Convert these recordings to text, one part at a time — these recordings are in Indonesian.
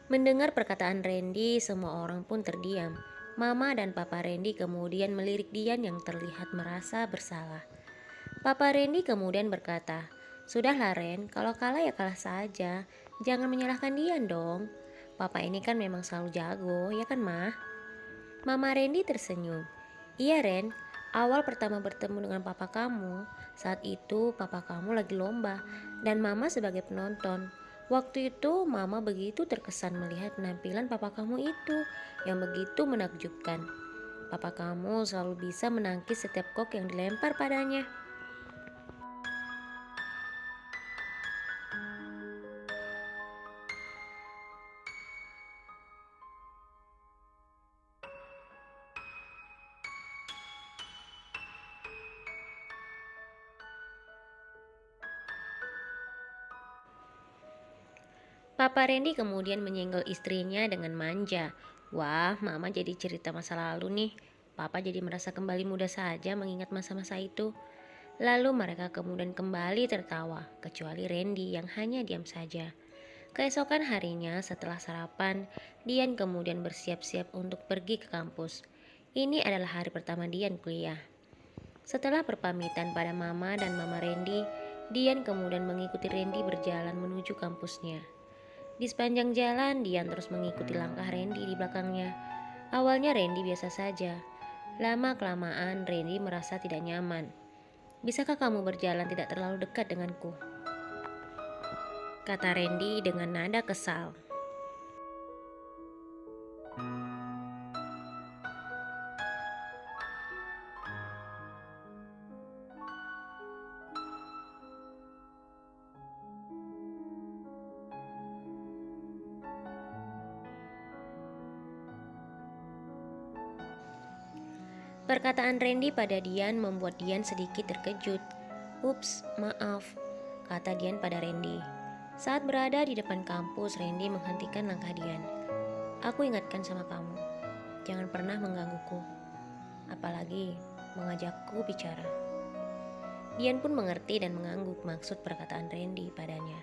Mendengar perkataan Randy, semua orang pun terdiam. Mama dan Papa Randy kemudian melirik Dian yang terlihat merasa bersalah. Papa Randy kemudian berkata, "Sudahlah Ren, kalau kalah ya kalah saja. Jangan menyalahkan Dian dong. Papa ini kan memang selalu jago, ya kan Mah?" Mama Randy tersenyum. "Iya Ren, awal pertama bertemu dengan papa kamu, saat itu papa kamu lagi lomba dan mama sebagai penonton. Waktu itu mama begitu terkesan melihat penampilan papa kamu itu yang begitu menakjubkan. Papa kamu selalu bisa menangkis setiap kok yang dilempar padanya." Papa Randy kemudian menyenggol istrinya dengan manja. "Wah, mama jadi cerita masa lalu nih. Papa jadi merasa kembali muda saja mengingat masa-masa itu." Lalu mereka kemudian kembali tertawa, kecuali Randy yang hanya diam saja. Keesokan harinya setelah sarapan, Dian kemudian bersiap-siap untuk pergi ke kampus. Ini adalah hari pertama Dian kuliah. Setelah berpamitan pada Mama dan Mama Randy, Dian kemudian mengikuti Randy berjalan menuju kampusnya. Di sepanjang jalan, Dian terus mengikuti langkah Randy di belakangnya. Awalnya Randy biasa saja. Lama-kelamaan Randy merasa tidak nyaman. "Bisakah kamu berjalan tidak terlalu dekat denganku?" kata Randy dengan nada kesal. Perkataan Randy pada Dian membuat Dian sedikit terkejut. "Ups, maaf," kata Dian pada Randy. Saat berada di depan kampus, Randy menghentikan langkah Dian. "Aku ingatkan sama kamu, jangan pernah menggangguku, apalagi mengajakku bicara." Dian pun mengerti dan mengangguk maksud perkataan Randy padanya.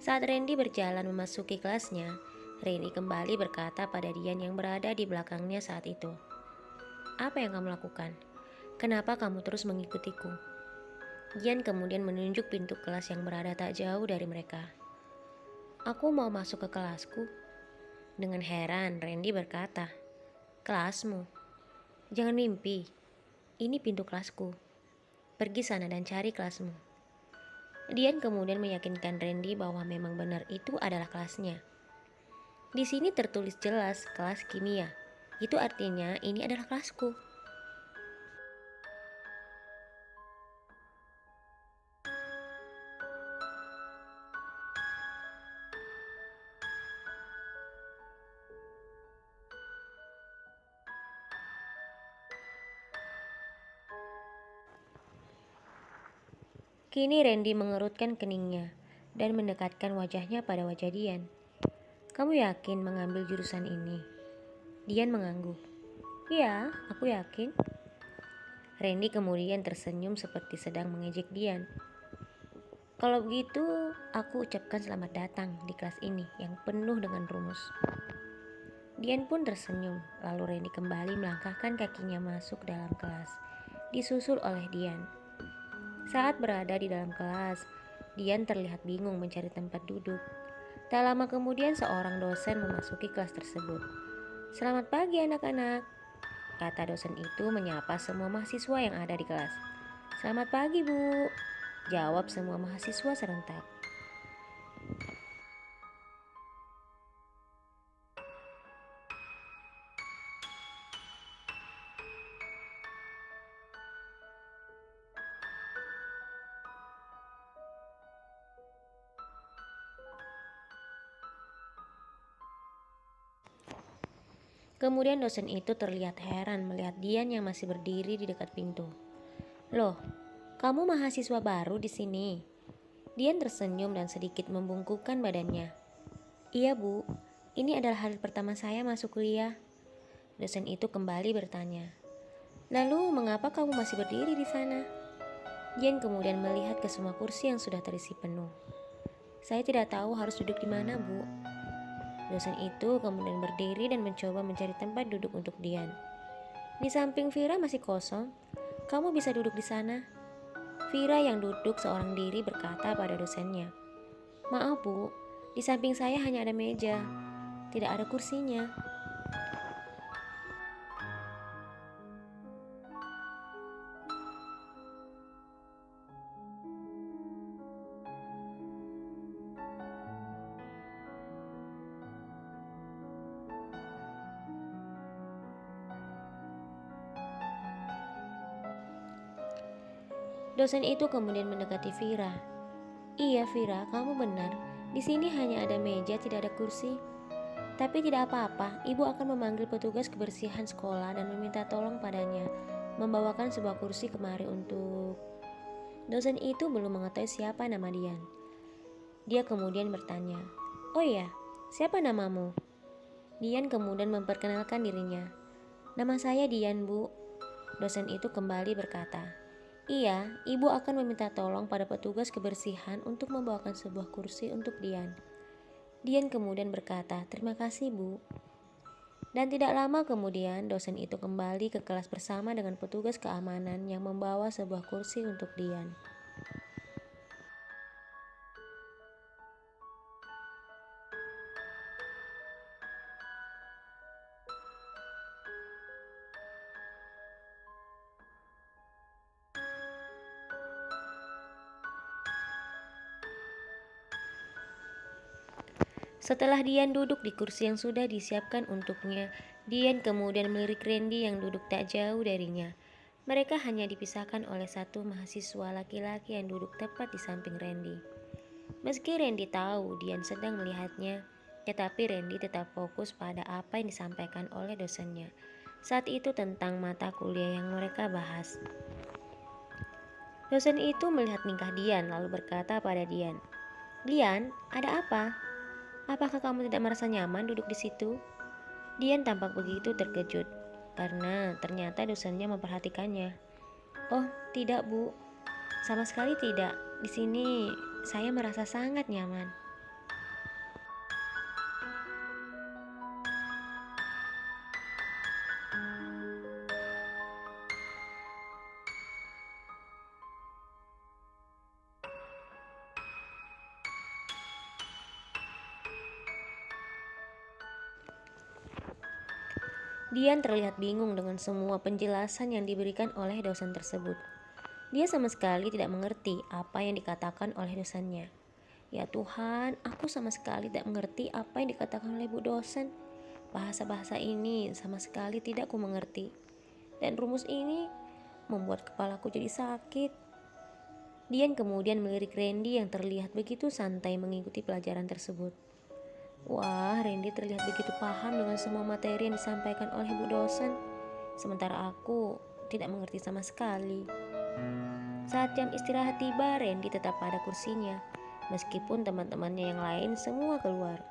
Saat Randy berjalan memasuki kelasnya, Randy kembali berkata pada Dian yang berada di belakangnya saat itu, "Apa yang kamu lakukan? Kenapa kamu terus mengikutiku?" Dian kemudian menunjuk pintu kelas yang berada tak jauh dari mereka. "Aku mau masuk ke kelasku." Dengan heran, Randy berkata, "Kelasmu? Jangan mimpi. Ini pintu kelasku. Pergi sana dan cari kelasmu." Dian kemudian meyakinkan Randy bahwa memang benar itu adalah kelasnya. "Di sini tertulis jelas kelas kimia. Itu artinya ini adalah kelasku." Kini Randy mengerutkan keningnya dan mendekatkan wajahnya pada wajah Dian. "Kamu yakin mengambil jurusan ini?" Dian mengangguk. "Iya, aku yakin." Randy kemudian tersenyum seperti sedang mengejek Dian. "Kalau begitu, aku ucapkan selamat datang di kelas ini yang penuh dengan rumus." Dian pun tersenyum, lalu Randy kembali melangkahkan kakinya masuk dalam kelas, disusul oleh Dian. Saat berada di dalam kelas, Dian terlihat bingung mencari tempat duduk. Tak lama kemudian seorang dosen memasuki kelas tersebut. "Selamat pagi anak-anak," kata dosen itu menyapa semua mahasiswa yang ada di kelas. "Selamat pagi Bu," jawab semua mahasiswa serentak. Kemudian dosen itu terlihat heran melihat Dian yang masih berdiri di dekat pintu. "Loh, kamu mahasiswa baru di sini?" Dian tersenyum dan sedikit membungkukkan badannya. "Iya Bu, ini adalah hari pertama saya masuk kuliah." Dosen itu kembali bertanya, "Lalu mengapa kamu masih berdiri di sana?" Dian kemudian melihat ke semua kursi yang sudah terisi penuh. "Saya tidak tahu harus duduk di mana Bu." Dosen itu kemudian berdiri dan mencoba mencari tempat duduk untuk Dian. Di samping Vira masih kosong. Kamu bisa duduk di sana. Vira yang duduk seorang diri berkata pada dosennya. Maaf bu, di samping saya hanya ada meja. Tidak ada kursinya. Dosen itu kemudian mendekati Vira. Iya Vira, kamu benar. Di sini hanya ada meja, tidak ada kursi. Tapi tidak apa-apa, ibu akan memanggil petugas kebersihan sekolah dan meminta tolong padanya membawakan sebuah kursi kemari untuk... Dosen itu belum mengetahui siapa nama Dian. Dia kemudian bertanya, oh iya, siapa namamu? Dian kemudian memperkenalkan dirinya. Nama saya Dian bu. Dosen itu kembali berkata, iya, ibu akan meminta tolong pada petugas kebersihan untuk membawakan sebuah kursi untuk Dian. Dian kemudian berkata, terima kasih bu. Dan tidak lama kemudian dosen itu kembali ke kelas bersama dengan petugas keamanan yang membawa sebuah kursi untuk Dian. Setelah Dian duduk di kursi yang sudah disiapkan untuknya, Dian kemudian melirik Randy yang duduk tak jauh darinya. Mereka hanya dipisahkan oleh satu mahasiswa laki-laki yang duduk tepat di samping Randy. Meski Randy tahu Dian sedang melihatnya, tetapi Randy tetap fokus pada apa yang disampaikan oleh dosennya saat itu tentang mata kuliah yang mereka bahas. Dosen itu melihat tingkah Dian lalu berkata pada Dian, Dian, ada apa? Apakah kamu tidak merasa nyaman duduk di situ? Dian tampak begitu terkejut karena ternyata dosennya memperhatikannya. Oh, tidak, Bu. Sama sekali tidak. Di sini saya merasa sangat nyaman. Dian terlihat bingung dengan semua penjelasan yang diberikan oleh dosen tersebut. Dia sama sekali tidak mengerti apa yang dikatakan oleh dosennya. Ya Tuhan, aku sama sekali tidak mengerti apa yang dikatakan oleh Bu dosen. Bahasa-bahasa ini sama sekali tidak ku mengerti. Dan rumus ini membuat kepalaku jadi sakit. Dian kemudian melirik Randy yang terlihat begitu santai mengikuti pelajaran tersebut. Wah, Randy terlihat begitu paham dengan semua materi yang disampaikan oleh Bu dosen. Sementara aku tidak mengerti sama sekali. Saat jam istirahat tiba, Randy tetap pada kursinya, meskipun teman-temannya yang lain semua keluar.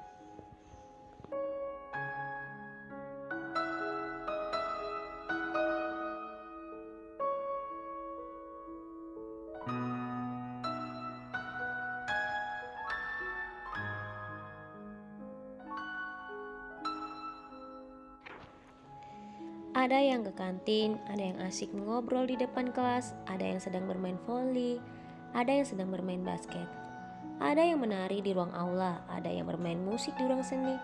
Ada yang ke kantin, ada yang asik ngobrol di depan kelas, ada yang sedang bermain voli, ada yang sedang bermain basket. Ada yang menari di ruang aula, ada yang bermain musik di ruang seni.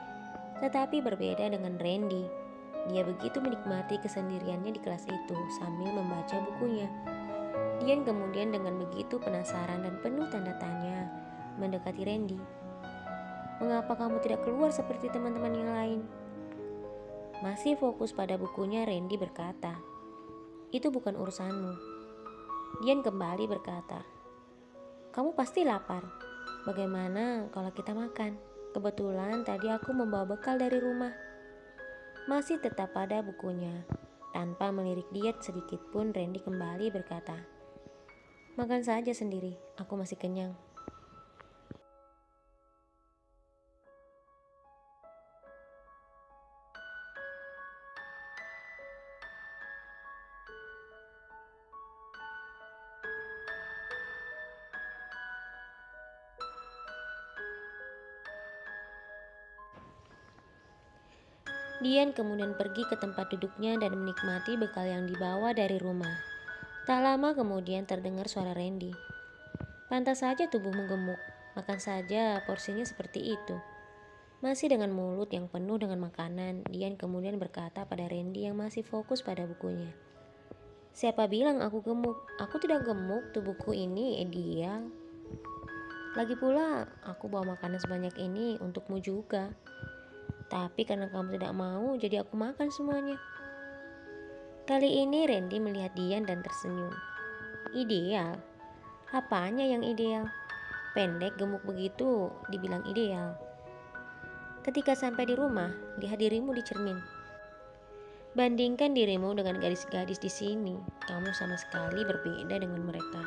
Tetapi berbeda dengan Randy. Dia begitu menikmati kesendiriannya di kelas itu sambil membaca bukunya. Dian kemudian dengan begitu penasaran dan penuh tanda tanya mendekati Randy. Mengapa kamu tidak keluar seperti teman-teman yang lain? Masih fokus pada bukunya, Randy berkata, itu bukan urusanmu. Dian kembali berkata, kamu pasti lapar. Bagaimana kalau kita makan? Kebetulan tadi aku membawa bekal dari rumah. Masih tetap pada bukunya. Tanpa melirik diet sedikit pun, Randy kembali berkata, makan saja sendiri, aku masih kenyang. Dian kemudian pergi ke tempat duduknya dan menikmati bekal yang dibawa dari rumah. Tak lama kemudian terdengar suara Randy. "Pantas saja tubuhmu gemuk, makan saja porsinya seperti itu." Masih dengan mulut yang penuh dengan makanan, Dian kemudian berkata pada Randy yang masih fokus pada bukunya. "Siapa bilang aku gemuk? Aku tidak gemuk, tubuhku ini ideal. Lagi pula, aku bawa makanan sebanyak ini untukmu juga. Tapi karena kamu tidak mau, jadi aku makan semuanya." Kali ini Randy melihat Dian dan tersenyum. "Ideal? Apanya yang ideal? Pendek gemuk begitu dibilang ideal. Ketika sampai di rumah, lihat dirimu di cermin. Bandingkan dirimu dengan gadis-gadis di sini, kamu sama sekali berbeda dengan mereka."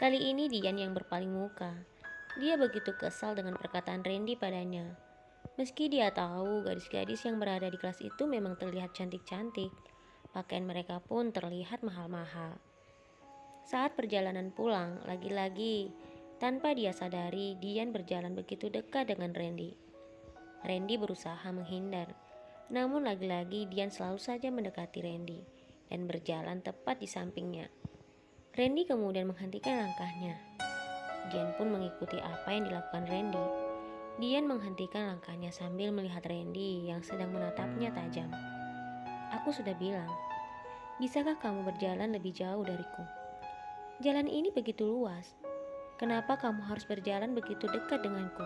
Kali ini Dian yang berpaling muka. Dia begitu kesal dengan perkataan Randy padanya. Meski dia tahu gadis-gadis yang berada di kelas itu memang terlihat cantik-cantik, pakaian mereka pun terlihat mahal-mahal. Saat perjalanan pulang, lagi-lagi tanpa dia sadari, Dian berjalan begitu dekat dengan Randy. Randy berusaha menghindar, namun lagi-lagi Dian selalu saja mendekati Randy dan berjalan tepat di sampingnya. Randy kemudian menghentikan langkahnya. Dian pun mengikuti apa yang dilakukan Randy. Dian menghentikan langkahnya sambil melihat Randy yang sedang menatapnya tajam. "Aku sudah bilang, bisakah kamu berjalan lebih jauh dariku? Jalan ini begitu luas. Kenapa kamu harus berjalan begitu dekat denganku?